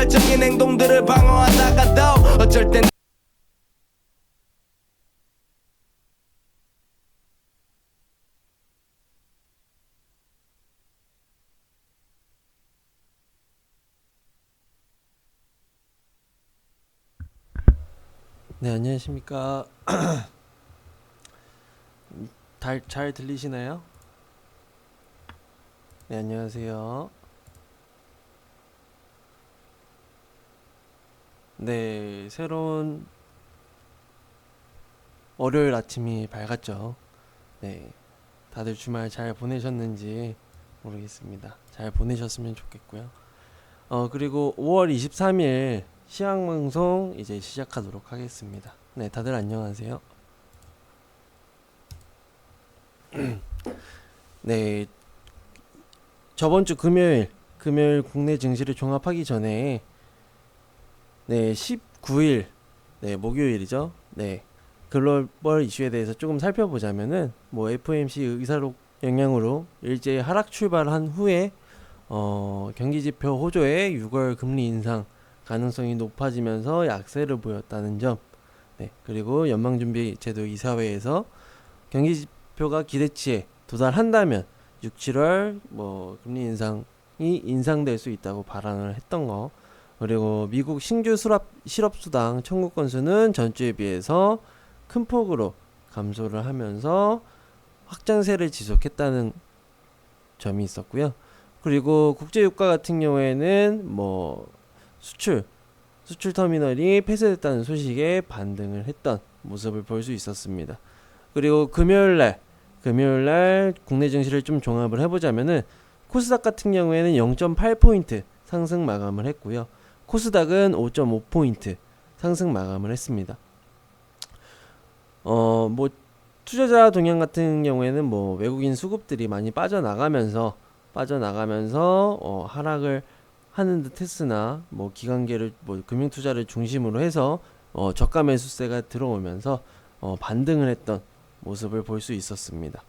포괄적인 행동들을 방어하다가도 어쩔 땐 네, 안녕하십니까. 잘 들리시나요? 네, 안녕하세요. 네, 새로운 월요일 아침이 밝았죠. 네, 다들 주말 잘 보내셨는지 모르겠습니다. 잘 보내셨으면 좋겠고요. 그리고 5월 23일 시황방송 이제 시작하도록 하겠습니다. 네, 다들 안녕하세요. 네, 저번 주 금요일 국내 증시를 종합하기 전에 네, 19일 네, 목요일이죠. 네. 글로벌 이슈에 대해서 조금 살펴보자면은 뭐 FOMC 의사록 영향으로 일제히 하락 출발한 후에 경기지표 호조의 6월 금리 인상 가능성이 높아지면서 약세를 보였다는 점. 네. 그리고 연방준비제도 이사회에서 경기지표가 기대치에 도달한다면 6, 7월 뭐 금리 인상이 인상될 수 있다고 발언을 했던 거. 그리고 미국 신규 실업수당 청구 건수는 전주에 비해서 큰 폭으로 감소를 하면서 확장세를 지속했다는 점이 있었고요. 그리고 국제유가 같은 경우에는 뭐 수출 터미널이 폐쇄됐다는 소식에 반등을 했던 모습을 볼 수 있었습니다. 그리고 금요일날 국내 증시를 좀 종합을 해보자면은 코스닥 같은 경우에는 0.8포인트 상승 마감을 했고요. 코스닥은 5.5포인트 상승 마감을 했습니다. 뭐 투자자 동향 같은 경우에는 뭐 외국인 수급들이 많이 빠져나가면서 하락을 하는 듯 했으나 뭐 기관계를 뭐 금융 투자를 중심으로 해서 저가 매수세가 들어오면서 반등을 했던 모습을 볼 수 있었습니다.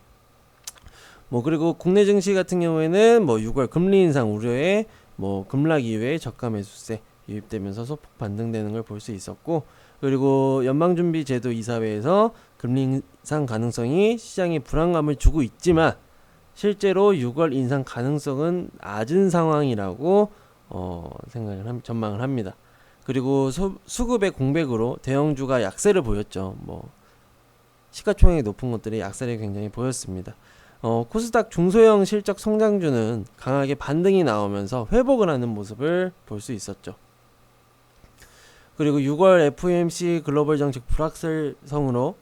뭐 그리고 국내 증시 같은 경우에는 뭐 6월 금리 인상 우려에 뭐 급락 이후에 저가 매수세 유입되면서 소폭 반등되는 걸 볼 수 있었고, 그리고 연방준비제도 이사회에서 금리 인상 가능성이 시장에 불안감을 주고 있지만 실제로 6월 인상 가능성은 낮은 상황이라고 전망을 합니다. 그리고 수급의 공백으로 대형주가 약세를 보였죠. 뭐 시가총액이 높은 것들이 약세를 굉장히 보였습니다. 코스닥 중소형 실적 성장주는 강하게 반등이 나오면서 회복을 하는 모습을 볼 수 있었죠. 그리고 6월 FOMC 글로벌 정책 불확실성으로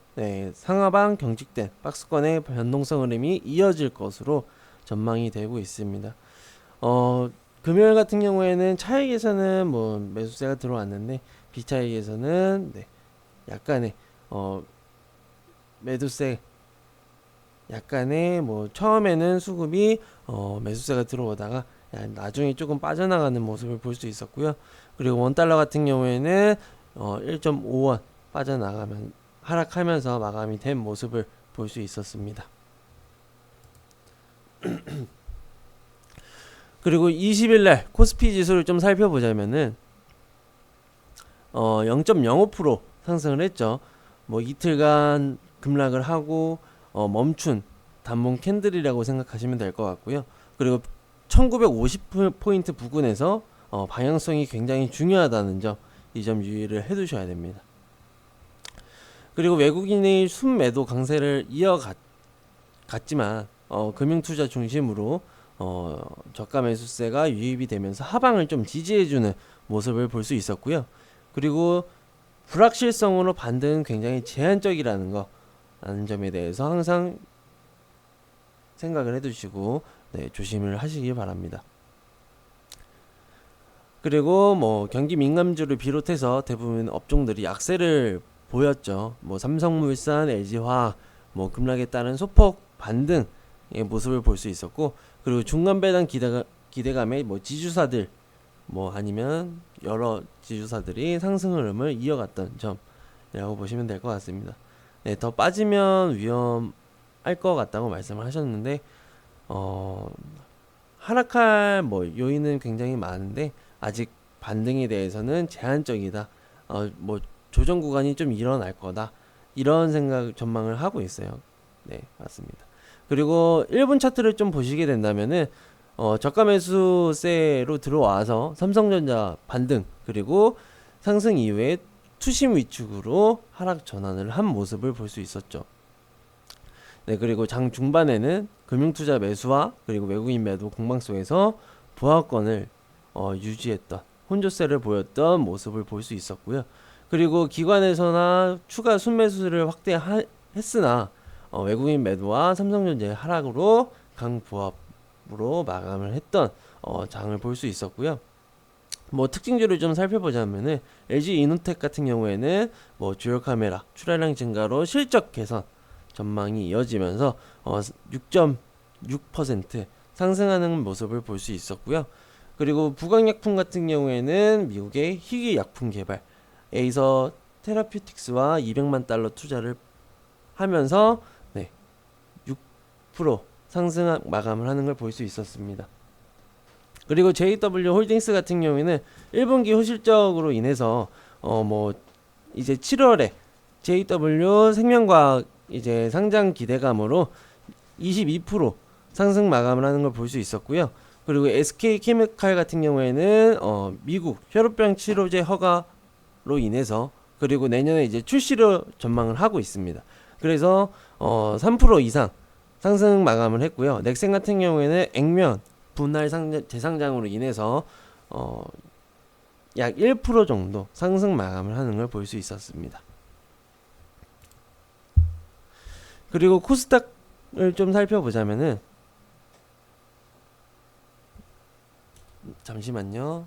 상하방 경직된 박스권의 변동성 흐름이 이어질 것으로 전망이 되고 있습니다. 금요일 같은 경우에는 차익에서는 뭐 매수세가 들어왔는데 비차익에서는 약간의 매도세, 약간의 뭐 처음에는 수급이 매수세가 들어오다가 나중에 조금 빠져나가는 모습을 볼 수 있었고요. 그리고 원달러 같은 경우에는 1.5원 빠져나가면 하락하면서 마감이 된 모습을 볼 수 있었습니다. 그리고 20일날 코스피 지수를 좀 살펴보자면은 0.05% 상승을 했죠. 뭐 이틀간 급락을 하고 멈춘 단봉 캔들이라고 생각하시면 될 것 같고요. 그리고 1950포인트 부근에서 방향성이 굉장히 중요하다는 점, 이 점 유의를 해두셔야 됩니다. 그리고 외국인의 순매도 강세를 이어갔지만 금융투자 중심으로 저가 매수세가 유입이 되면서 하방을 좀 지지해주는 모습을 볼 수 있었고요. 그리고 불확실성으로 반등은 굉장히 제한적이라는 라는 점에 대해서 항상 생각을 해두시고 조심을 하시기 바랍니다. 그리고 뭐 경기 민감주를 비롯해서 대부분 업종들이 약세를 보였죠. 뭐 삼성물산, LG화학 뭐 급락에 따른 소폭 반등의 모습을 볼 수 있었고, 그리고 중간 배당 기대감의 뭐 지주사들 뭐 아니면 여러 지주사들이 상승 흐름을 이어갔던 점이라고 보시면 될 것 같습니다. 더 빠지면 위험할 것 같다고 말씀을 하셨는데 하락할 뭐 요인은 굉장히 많은데 아직 반등에 대해서는 제한적이다. 뭐 조정 구간이 좀 일어날 거다. 이런 생각 전망을 하고 있어요. 네, 맞습니다. 그리고 1분 차트를 좀 보시게 된다면은 저가 매수세로 들어와서 삼성전자 반등 그리고 상승 이후에 투심 위축으로 하락 전환을 한 모습을 볼 수 있었죠. 네, 그리고 장 중반에는 금융투자 매수와 그리고 외국인 매도 공방 속에서 보합권을 유지했던 혼조세를 보였던 모습을 볼 수 있었고요. 그리고 기관에서나 추가 순매수를 확대했으나 외국인 매도와 삼성전자의 하락으로 강보합으로 마감을 했던 장을 볼 수 있었고요. 뭐 특징주를 좀 살펴보자면은 LG 이노텍 같은 경우에는 뭐 듀얼 카메라 출하량 증가로 실적 개선 전망이 이어지면서 6.6% 상승하는 모습을 볼 수 있었고요. 그리고 부강약품 같은 경우에는 미국의 희귀 약품 개발 에이서 테라퓨틱스와 200만 달러 투자를 하면서 6% 상승 마감을 하는 걸 볼 수 있었습니다. 그리고 JW 홀딩스 같은 경우에는 1분기 호실적으로 인해서 뭐 이제 7월에 JW 생명과학 이제 상장 기대감으로 22% 상승 마감을 하는 걸 볼 수 있었고요. 그리고 SK 케미칼 같은 경우에는 미국 혈우병 치료제 허가로 인해서 그리고 내년에 이제 출시를 전망을 하고 있습니다. 그래서 3% 이상 상승 마감을 했고요. 넥센 같은 경우에는 액면 분할 재상장으로 인해서 약 1% 정도 상승 마감을 하는 걸 볼 수 있었습니다. 그리고 코스닥을 좀 살펴보자면은 잠시만요.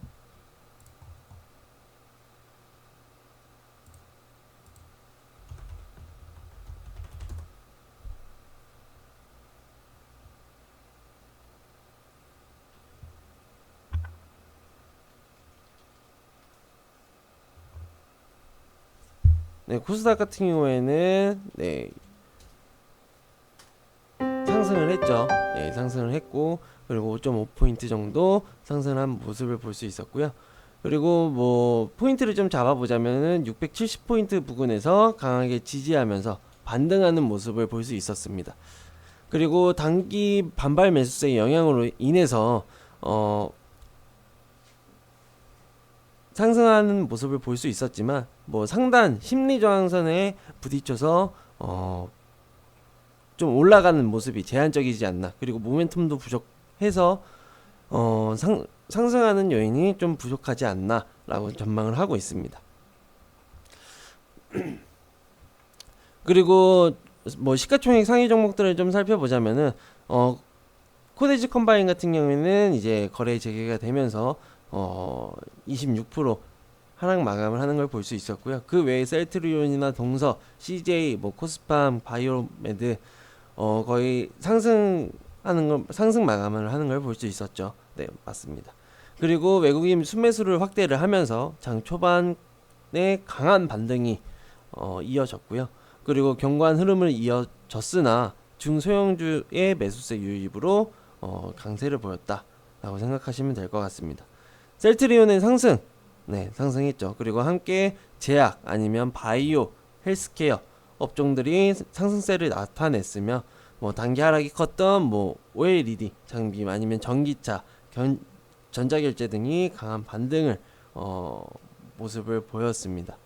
네, 코스닥 같은 경우에는 상승을 했죠. 네, 상승을 했고 그리고 5.5포인트 정도 상승한 모습을 볼 수 있었고요. 그리고 뭐 포인트를 좀 잡아보자면은 670포인트 부근에서 강하게 지지하면서 반등하는 모습을 볼 수 있었습니다. 그리고 단기 반발 매수세의 영향으로 인해서 상승하는 모습을 볼 수 있었지만 뭐 상단 심리 저항선에 부딪혀서 좀 올라가는 모습이 제한적이지 않나. 그리고 모멘텀도 부족해서 상승하는 요인이 좀 부족하지 않나라고 전망을 하고 있습니다. 그리고 뭐 시가총액 상위 종목들을 좀 살펴보자면은 코데지 컴바인 같은 경우에는 이제 거래 재개가 되면서 26% 하락 마감을 하는 걸 볼 수 있었고요. 그 외에 셀트리온이나 동서, CJ, 뭐 코스팜, 바이오메드 거의 상승 마감을 하는 걸 볼 수 있었죠. 네, 맞습니다. 그리고 외국인 순매수를 확대를 하면서 장 초반에 강한 반등이 이어졌고요. 그리고 견고한 흐름을 이어졌으나 중소형주의 매수세 유입으로 강세를 보였다라고 생각하시면 될 것 같습니다. 셀트리온의 상승, 상승했죠. 그리고 함께 제약 아니면 바이오, 헬스케어 업종들이 상승세를 나타냈으며 뭐 단기 하락이 컸던 뭐 OLED 장비 아니면 전기차, 전자결제 등이 강한 반등을 모습을 보였습니다.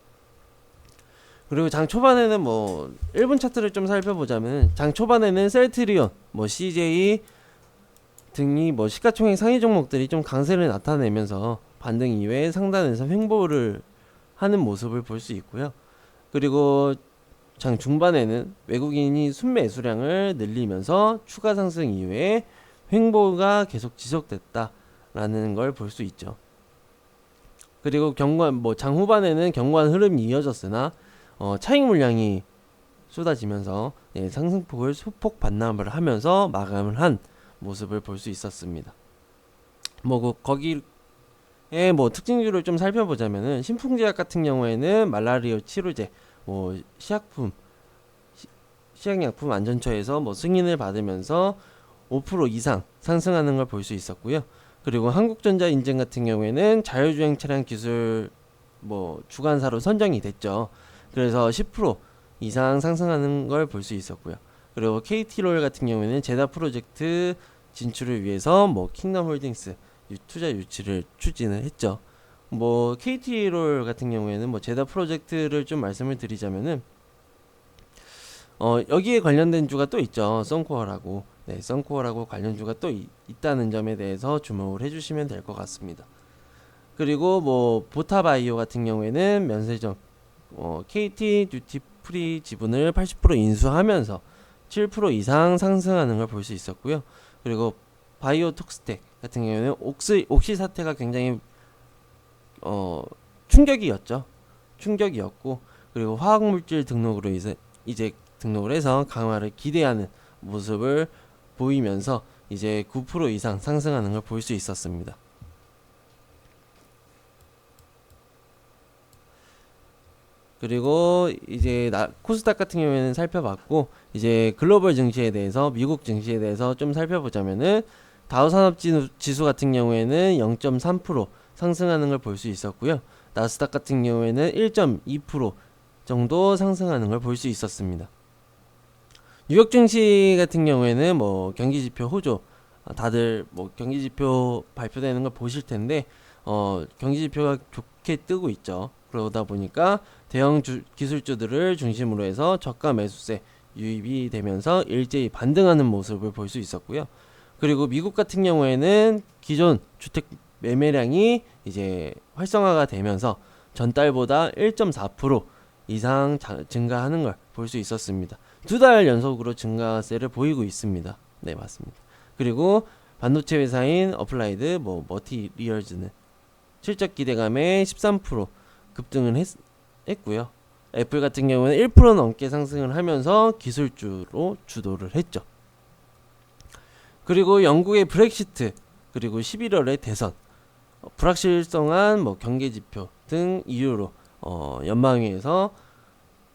그리고 장 초반에는 뭐 1분 차트를 좀 살펴보자면 장 초반에는 셀트리온, 뭐 CJ 등이 뭐 시가총액 상위 종목들이 좀 강세를 나타내면서 반등 이후에 상단에서 횡보를 하는 모습을 볼 수 있고요. 그리고 장 중반에는 외국인이 순매수량을 늘리면서 추가 상승 이후에 횡보가 계속 지속됐다라는 걸 볼 수 있죠. 그리고 장 후반에는 견고한 흐름이 이어졌으나 차익 물량이 쏟아지면서 상승폭을 소폭 반납을 하면서 마감을 한 모습을 볼 수 있었습니다. 뭐 거기에 뭐 특징주를 좀 살펴보자면은 신풍제약 같은 경우에는 말라리아 치료제, 뭐 시약약품 안전처에서 뭐 승인을 받으면서 5% 이상 상승하는 걸 볼 수 있었고요. 그리고 한국전자 인증 같은 경우에는 자율주행 차량 기술 뭐 주관사로 선정이 됐죠. 그래서 10% 이상 상승하는 걸 볼 수 있었고요. 그리고 KT롤 같은 경우에는 제다 프로젝트 진출을 위해서 뭐 킹덤홀딩스 투자 유치를 추진을 했죠. 뭐 KT롤 같은 경우에는 뭐 제다 프로젝트를 좀 말씀을 드리자면은 여기에 관련된 주가 또 있죠. 썬코어라고. 네, 썬코어라고 관련 주가 또 있다는 점에 대해서 주목을 해주시면 될 것 같습니다. 그리고 뭐 보타바이오 같은 경우에는 면세점 KT 듀티 프리 지분을 80% 인수하면서 7% 이상 상승하는 걸 볼 수 있었고요. 그리고 바이오톡스텍 같은 경우에는 옥시 사태가 굉장히 충격이었고, 그리고 화학물질 등록으로 이제 등록을 해서 강화를 기대하는 모습을 보이면서 이제 9% 이상 상승하는 걸 볼 수 있었습니다. 그리고 이제 코스닥 같은 경우에는 살펴봤고, 이제 글로벌 증시에 대해서, 미국 증시에 대해서 좀 살펴보자면은 다우산업지수 같은 경우에는 0.3% 상승하는 걸 볼 수 있었고요. 나스닥 같은 경우에는 1.2% 정도 상승하는 걸 볼 수 있었습니다. 뉴욕 증시 같은 경우에는 뭐 경기지표 호조, 다들 뭐 경기지표 발표되는 걸 보실 텐데 경기지표가 좋게 뜨고 있죠. 그러다 보니까 대형 기술주들을 중심으로 해서 저가 매수세 유입이 되면서 일제히 반등하는 모습을 볼 수 있었고요. 그리고 미국 같은 경우에는 기존 주택 매매량이 이제 활성화가 되면서 전달보다 1.4% 이상 증가하는 걸 볼 수 있었습니다. 2달 연속으로 증가세를 보이고 있습니다. 네, 맞습니다. 그리고 반도체 회사인 어플라이드 머티리얼즈는 실적 기대감에 13% 급등을 했고요. 애플 같은 경우는 1% 넘게 상승을 하면서 기술주로 주도를 했죠. 그리고 영국의 브렉시트, 그리고 11월의 대선, 불확실성한 경계지표 등 이유로 연방위에서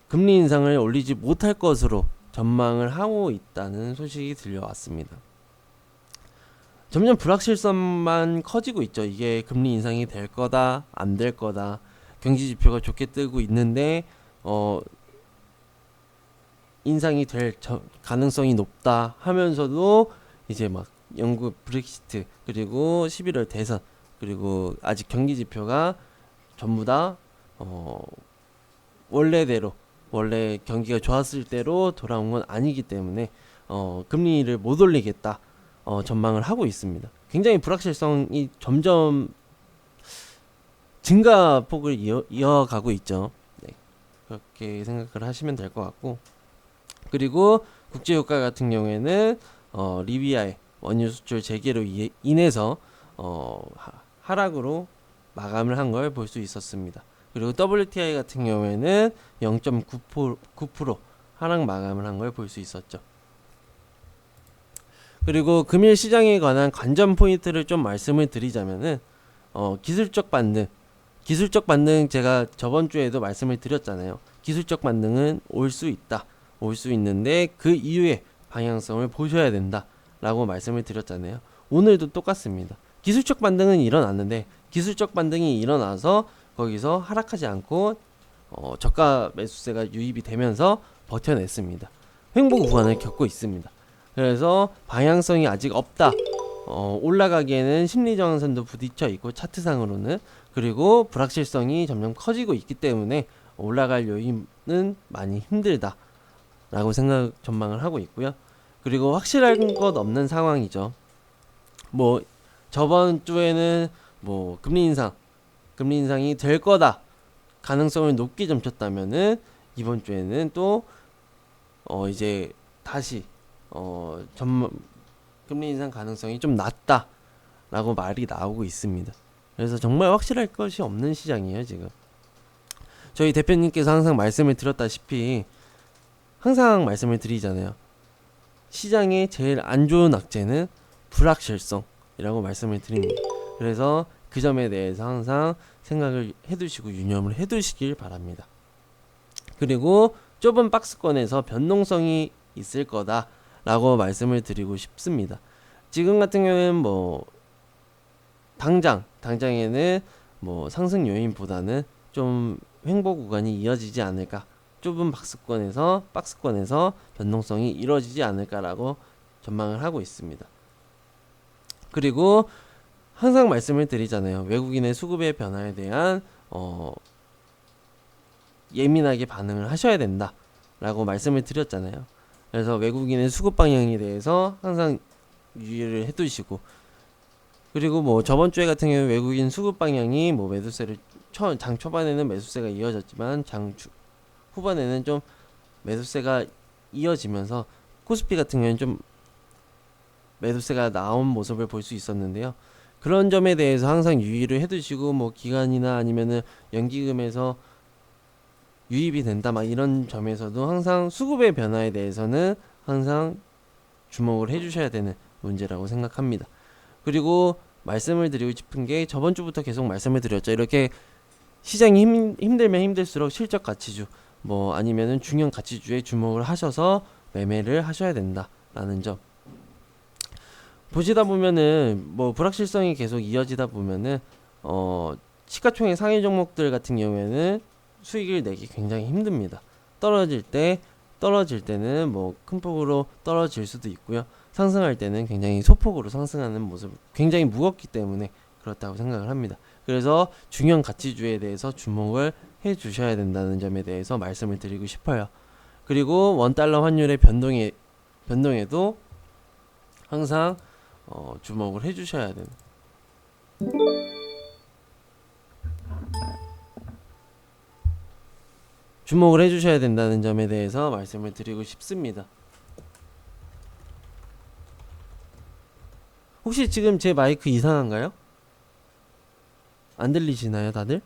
금리 인상을 올리지 못할 것으로 전망을 하고 있다는 소식이 들려왔습니다. 점점 불확실성만 커지고 있죠. 이게 금리 인상이 될 거다, 안 될 거다. 경기지표가 좋게 뜨고 있는데 인상이 될 가능성이 높다 하면서도 이제 막 영국 브렉시트, 그리고 11월 대선, 그리고 아직 경기지표가 전부 다 원래 경기가 좋았을 때로 돌아온 건 아니기 때문에 금리를 못 올리겠다 전망을 하고 있습니다. 굉장히 불확실성이 점점 증가폭을 이어가고 있죠. 네, 그렇게 생각을 하시면 될 것 같고, 그리고 국제유가 같은 경우에는 리비아의 원유 수출 재개로 인해서 하락으로 마감을 한 걸 볼 수 있었습니다. 그리고 WTI 같은 경우에는 0.9% 하락 마감을 한 걸 볼 수 있었죠. 그리고 금일 시장에 관한 관전 포인트를 좀 말씀을 드리자면은 기술적 반등 제가 저번 주에도 말씀을 드렸잖아요. 기술적 반등은 올 수 있는데 그 이후에 방향성을 보셔야 된다 라고 말씀을 드렸잖아요. 오늘도 똑같습니다. 기술적 반등은 일어났는데, 기술적 반등이 일어나서 거기서 하락하지 않고 저가 매수세가 유입이 되면서 버텨냈습니다. 횡보 구간을 겪고 있습니다. 그래서 방향성이 아직 없다. 올라가기에는 심리저항선도 부딪혀 있고, 차트상으로는, 그리고 불확실성이 점점 커지고 있기 때문에 올라갈 요인은 많이 힘들다 라고 전망을 하고 있고요. 그리고 확실한 것 없는 상황이죠. 저번 주에는 금리 인상이 될 거다 가능성을 높게 점쳤다면은, 이번 주에는 또 이제 다시 금리 인상 가능성이 좀 낮다 라고 말이 나오고 있습니다. 그래서 정말 확실할 것이 없는 시장이에요, 지금. 저희 대표님께서 항상 말씀을 드렸다시피, 항상 말씀을 드리잖아요. 시장의 제일 안 좋은 악재는 불확실성이라고 말씀을 드립니다. 그래서 그 점에 대해서 항상 생각을 해두시고 유념을 해두시길 바랍니다. 그리고 좁은 박스권에서 변동성이 있을 거다 라고 말씀을 드리고 싶습니다. 지금 같은 경우에는 당장에는 뭐 상승 요인보다는 좀 횡보 구간이 이어지지 않을까, 좁은 박스권에서 변동성이 이루어지지 않을까라고 전망을 하고 있습니다. 그리고 항상 말씀을 드리잖아요. 외국인의 수급의 변화에 대한 예민하게 반응을 하셔야 된다라고 말씀을 드렸잖아요. 그래서 외국인의 수급 방향에 대해서 항상 유의를 해두시고, 그리고 뭐 저번 주에 같은 경우 외국인 수급 방향이 뭐 매수세를 장 초반에는 매수세가 이어졌지만 장 후반에는 좀 매수세가 이어지면서 코스피 같은 경우는 좀 매수세가 나온 모습을 볼 수 있었는데요. 그런 점에 대해서 항상 유의를 해두시고, 뭐 기간이나 아니면은 연기금에서 유입이 된다 막 이런 점에서도 항상 수급의 변화에 대해서는 항상 주목을 해주셔야 되는 문제라고 생각합니다. 그리고 말씀을 드리고 싶은 게, 저번 주부터 계속 말씀을 드렸죠. 이렇게 시장이 힘들면 힘들수록 실적 가치주 뭐 아니면은 중형 가치주에 주목을 하셔서 매매를 하셔야 된다라는 점. 보시다 보면은 뭐 불확실성이 계속 이어지다 보면은 시가총액 상위 종목들 같은 경우에는 수익을 내기 굉장히 힘듭니다. 떨어질 때는 뭐 큰 폭으로 떨어질 수도 있고요. 상승할 때는 굉장히 소폭으로 상승하는 모습, 굉장히 무겁기 때문에 그렇다고 생각을 합니다. 그래서 중형 가치주에 대해서 주목을 해 주셔야 된다는 점에 대해서 말씀을 드리고 싶어요. 그리고 원달러 환율의 변동에도 항상 주목을 해 주셔야 되는, 주목을 해 주셔야 된다는 점에 대해서 말씀을 드리고 싶습니다. 혹시 지금 제 마이크 이상한가요? 안 들리시나요, 다들?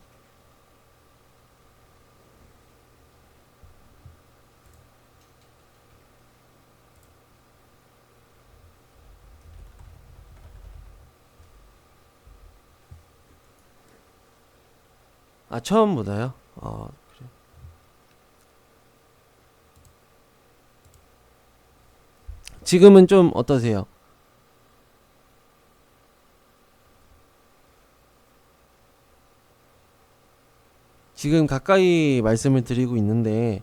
아, 처음보다요? 그래요. 지금은 좀 어떠세요? 지금 가까이 말씀을 드리고 있는데,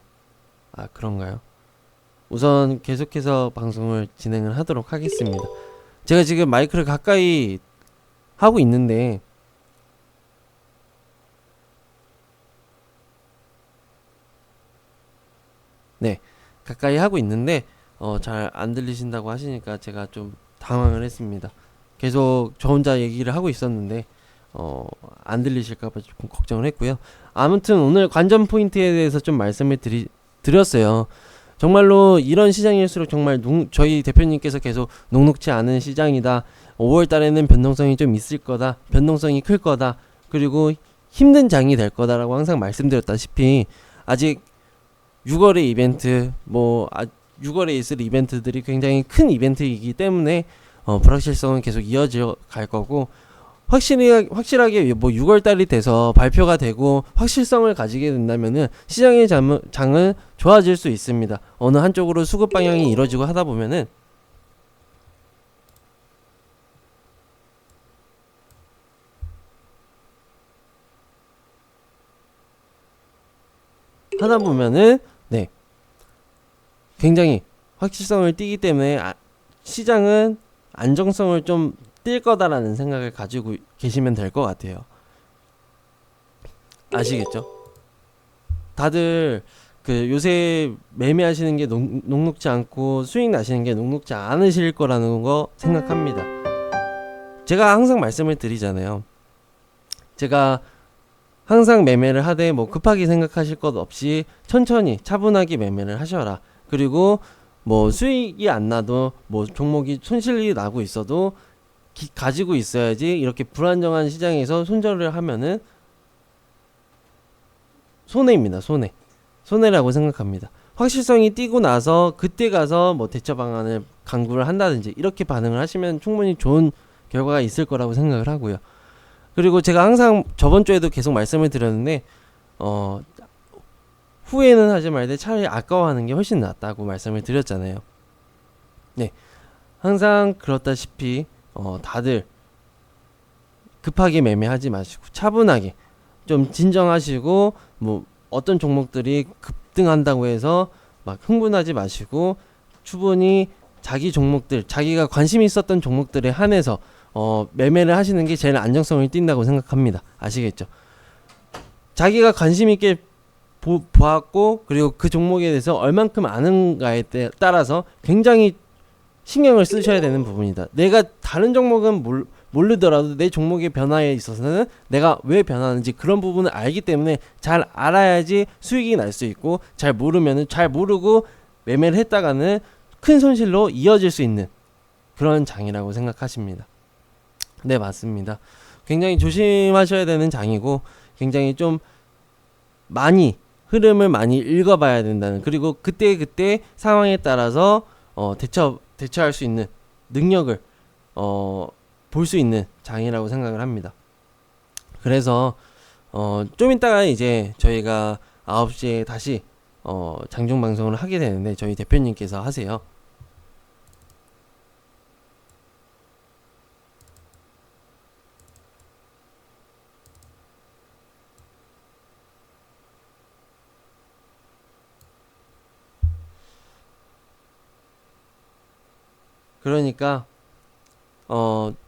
그런가요? 우선 계속해서 방송을 진행을 하도록 하겠습니다. 제가 지금 마이크를 가까이 하고 있는데, 네, 가까이 하고 있는데 잘 안 들리신다고 하시니까 제가 좀 당황을 했습니다. 계속 저 혼자 얘기를 하고 있었는데 안 들리실까봐 조금 걱정을 했고요. 아무튼 오늘 관전 포인트에 대해서 좀 말씀을 드렸어요. 정말로 이런 시장일수록 정말 저희 대표님께서 계속 녹록지 않은 시장이다, 5월 달에는 변동성이 좀 있을 거다, 변동성이 클 거다, 그리고 힘든 장이 될 거다라고 항상 말씀드렸다시피 아직 6월의 이벤트, 6월에 있을 이벤트들이 굉장히 큰 이벤트이기 때문에 불확실성은 계속 이어져 갈 거고, 확실하게 뭐 6월 달이 돼서 발표가 되고 확실성을 가지게 된다면은 시장의 장은 좋아질 수 있습니다. 어느 한쪽으로 수급 방향이 이루어지고 하다 보면은 네, 굉장히 확실성을 띠기 때문에 시장은 안정성을 좀 뛸 거다라는 생각을 가지고 계시면 될 것 같아요. 아시겠죠? 다들 그 요새 매매하시는 게 녹록지 않고 수익 나시는 게 녹록지 않으실 거라는 거 생각합니다. 제가 항상 말씀을 드리잖아요. 제가 항상 매매를 하되 뭐 급하게 생각하실 것 없이 천천히 차분하게 매매를 하셔라. 그리고 뭐 수익이 안 나도 뭐 종목이 손실이 나고 있어도 가지고 있어야지, 이렇게 불안정한 시장에서 손절을 하면은 손해입니다. 손해라고 생각합니다. 확실성이 띄고 나서 그때 가서 뭐 대처 방안을 강구를 한다든지 이렇게 반응을 하시면 충분히 좋은 결과가 있을 거라고 생각을 하고요. 그리고 제가 항상 저번 주에도 계속 말씀을 드렸는데 후회는 하지 말되 차라리 아까워하는 게 훨씬 낫다고 말씀을 드렸잖아요. 네, 항상 그렇다시피 다들 급하게 매매하지 마시고 차분하게 좀 진정하시고, 뭐 어떤 종목들이 급등한다고 해서 막 흥분하지 마시고 충분히 자기 종목들, 자기가 관심 있었던 종목들에 한해서 매매를 하시는 게 제일 안정성을 띈다고 생각합니다. 아시겠죠? 자기가 관심 있게 보았고, 그리고 그 종목에 대해서 얼만큼 아는가에 따라서 굉장히 신경을 쓰셔야 되는 부분이다. 내가 다른 종목은 모르더라도 내 종목의 변화에 있어서는 내가 왜 변하는지 그런 부분을 알기 때문에 잘 알아야지 수익이 날 수 있고, 잘 모르면은, 잘 모르고 매매를 했다가는 큰 손실로 이어질 수 있는 그런 장이라고 생각하십니다. 네, 맞습니다. 굉장히 조심하셔야 되는 장이고, 굉장히 좀 많이 흐름을 많이 읽어봐야 된다는, 그리고 그때 상황에 따라서 대처할 수 있는 능력을 볼 수 있는 장이라고 생각을 합니다. 그래서 좀 이따가 이제 저희가 9시에 다시 장중 방송을 하게 되는데 저희 대표님께서 하세요. 그러니까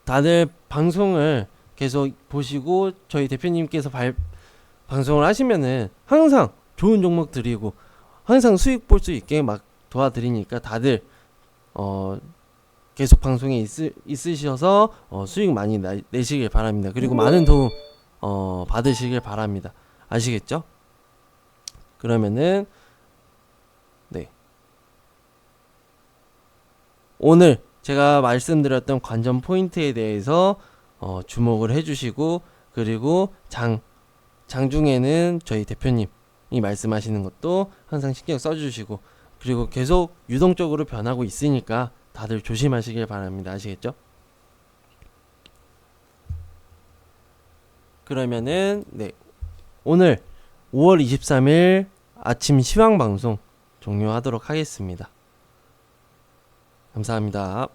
다들 방송을 계속 보시고 저희 대표님께서 방송을 하시면은 항상 좋은 종목 드리고 항상 수익 볼 수 있게 막 도와드리니까 다들 계속 방송에 있으셔서 수익 많이 내시길 바랍니다. 그리고 많은 도움 받으시길 바랍니다. 아시겠죠? 그러면은 네, 오늘 제가 말씀드렸던 관전 포인트에 대해서 주목을 해주시고, 그리고 장중에는 저희 대표님이 말씀하시는 것도 항상 신경 써주시고, 그리고 계속 유동적으로 변하고 있으니까 다들 조심하시길 바랍니다. 아시겠죠? 그러면은 네, 오늘 5월 23일 아침 시황 방송 종료하도록 하겠습니다. 감사합니다.